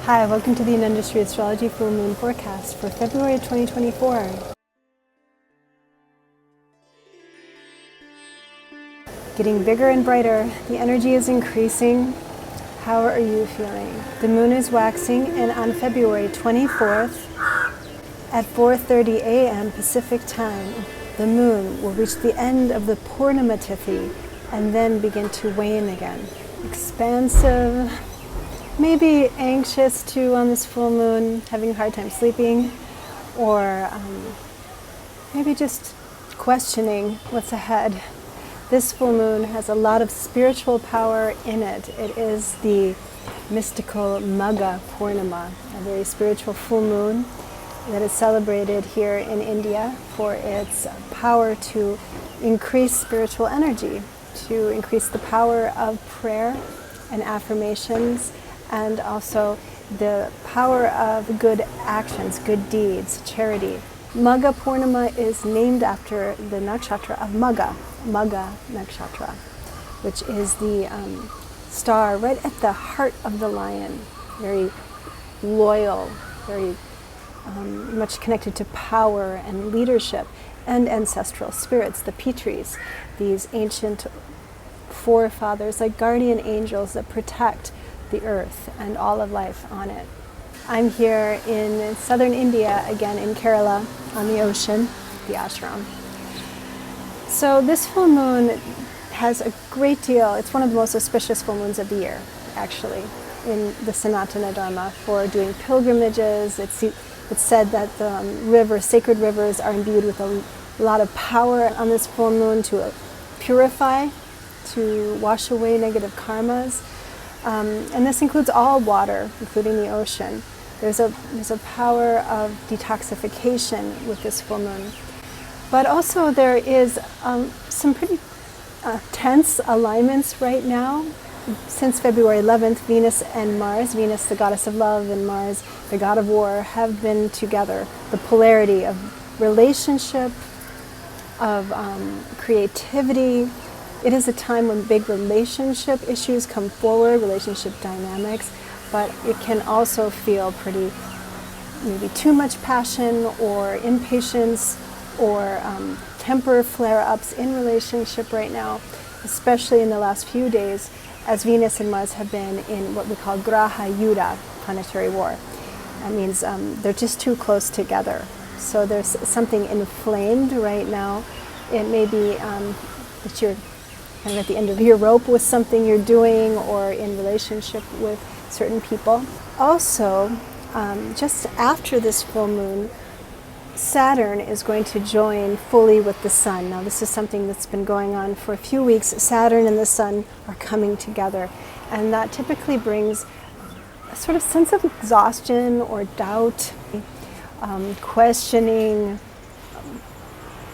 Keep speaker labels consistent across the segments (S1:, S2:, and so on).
S1: Hi, welcome to the Industry Astrology Full Moon Forecast for February 2024. Getting bigger and brighter, the energy is increasing. How are you feeling? The moon is waxing, and on February 24th at 4:30 a.m. Pacific time, the moon will reach the end of the Purnima Tithi and then begin to wane again. Expansive, maybe anxious too on this full moon, having a hard time sleeping, or maybe just questioning what's ahead. This full moon has a lot of spiritual power in it. It is the mystical Magha Purnima, a very spiritual full moon that is celebrated here in India for its power to increase spiritual energy, to increase the power of prayer and affirmations, and also the power of good actions, good deeds, charity. Magha Purnima is named after the nakshatra of Magha, Magha nakshatra, which is the star right at the heart of the lion, very loyal, very much connected to power and leadership and ancestral spirits, the Pitris, these ancient forefathers, like guardian angels that protect the earth and all of life on it. I'm here in southern India, again in Kerala, on the ocean, the ashram. So this full moon has a great deal, it's one of the most auspicious full moons of the year, actually, in the Sanatana Dharma for doing pilgrimages. It's said that the sacred rivers are imbued with a lot of power on this full moon to purify, to wash away negative karmas. And this includes all water, including the ocean. There's a power of detoxification with this full moon. But also there is some pretty tense alignments right now. Since February 11th, Venus and Mars, Venus the goddess of love and Mars the god of war, have been together. The polarity of relationship, of creativity. It is a time when big relationship issues come forward, relationship dynamics, but it can also feel pretty, maybe too much passion or impatience or temper flare-ups in relationship right now, especially in the last few days, as Venus and Mars have been in what we call Graha Yuddha, planetary war. That means they're just too close together. So there's something inflamed right now. It may be that you're kind of at the end of your rope with something you're doing or in relationship with certain people. Also, just after this full moon, Saturn is going to join fully with the Sun. Now, this is something that's been going on for a few weeks. Saturn and the Sun are coming together, and that typically brings a sort of sense of exhaustion or doubt, questioning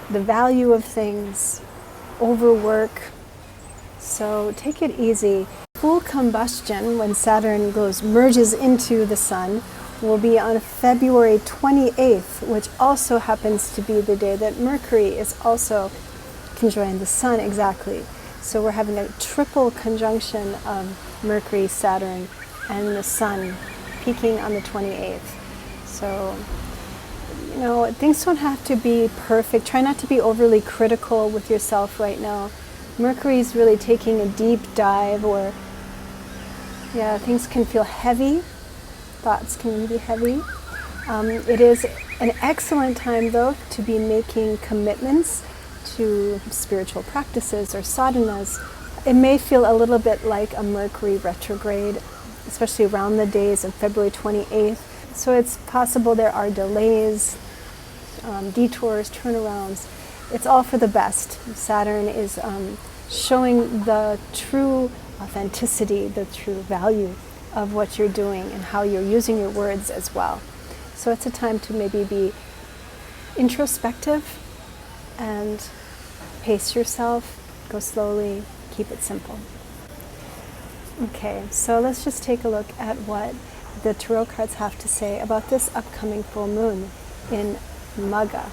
S1: the value of things, overwork. So take it easy. Full combustion, when Saturn merges into the Sun, will be on February 28th, which also happens to be the day that Mercury is also conjoined the Sun exactly. So we're having a triple conjunction of Mercury, Saturn, and the Sun peaking on the 28th. So, things don't have to be perfect. Try not to be overly critical with yourself right now. Mercury's really taking a deep dive, or things can feel heavy. Thoughts can be heavy. It is an excellent time, though, to be making commitments to spiritual practices or sadhanas. It may feel a little bit like a Mercury retrograde, especially around the days of February 28th. So it's possible there are delays, detours, turnarounds. It's all for the best. Saturn is showing the true authenticity, the true value of what you're doing and how you're using your words as well. So it's a time to maybe be introspective and pace yourself, go slowly, keep it simple. Okay, so let's just take a look at what the tarot cards have to say about this upcoming full moon in Magha.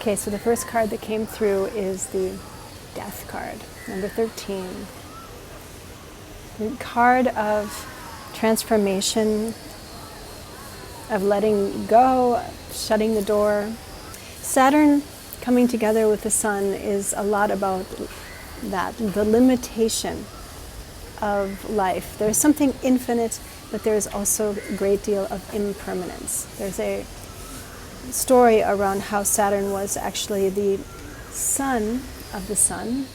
S1: Okay, so the first card that came through is the Death card, number 13. The card of transformation, of letting go, shutting the door. Saturn coming together with the Sun is a lot about that, the limitation of life. There's something infinite, but there's also a great deal of impermanence. There's a story around how Saturn was actually the son of the Sun,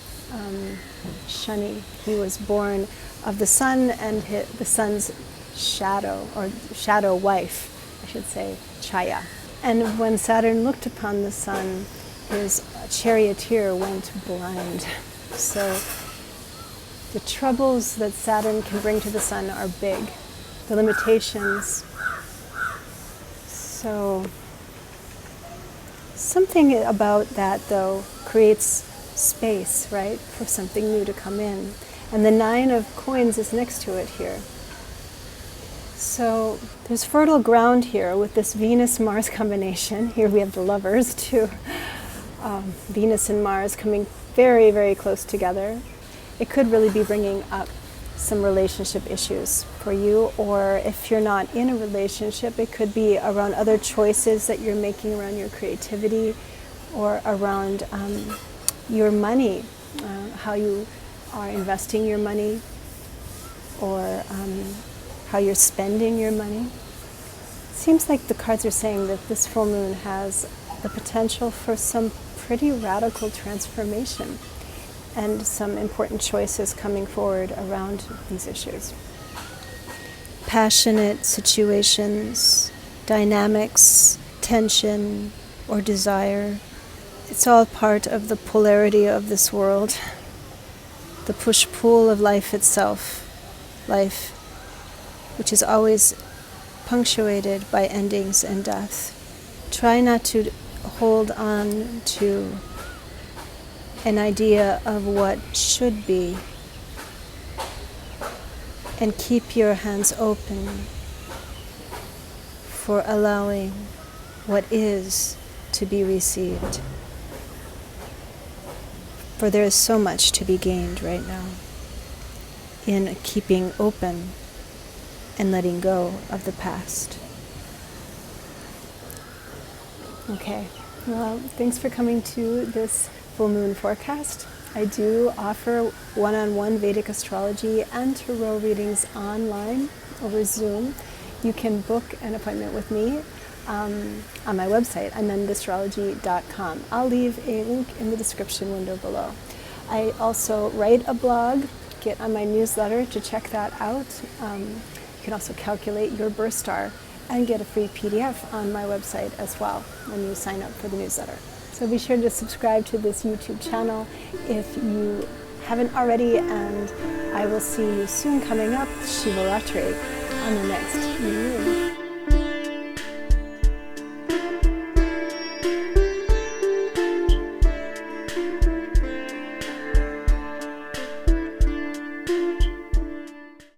S1: Shani. He was born of the Sun and the Sun's shadow, or shadow wife, I should say, Chaya. And when Saturn looked upon the Sun, his charioteer went blind. So the troubles that Saturn can bring to the Sun are big, the limitations. So something about that, though, creates space, right, for something new to come in. And the 9 of coins is next to it here. So there's fertile ground here with this Venus-Mars combination. Here we have the lovers too. Venus and Mars coming very, very close together. It could really be bringing up some relationship issues for you, or if you're not in a relationship, it could be around other choices that you're making around your creativity, or around your money, how you are investing your money, or how you're spending your money. It seems like the cards are saying that this full moon has the potential for some pretty radical transformation and some important choices coming forward around these issues. Passionate situations, dynamics, tension, or desire. It's all part of the polarity of this world, the push-pull of life itself, life which is always punctuated by endings and death. Try not to hold on to an idea of what should be, and keep your hands open for allowing what is to be received. For there is so much to be gained right now in keeping open and letting go of the past. Okay, well, thanks for coming to this full moon forecast. I do offer one-on-one Vedic astrology and tarot readings online over Zoom. You can book an appointment with me on my website, astrology.com. I'll leave a link in the description window below. I also write a blog. Get on my newsletter to check that out. You can also calculate your birth star and get a free PDF on my website as well when you sign up for the newsletter. So be sure to subscribe to this YouTube channel if you haven't already, and I will see you soon coming up, Shivaratri, on the next new moon.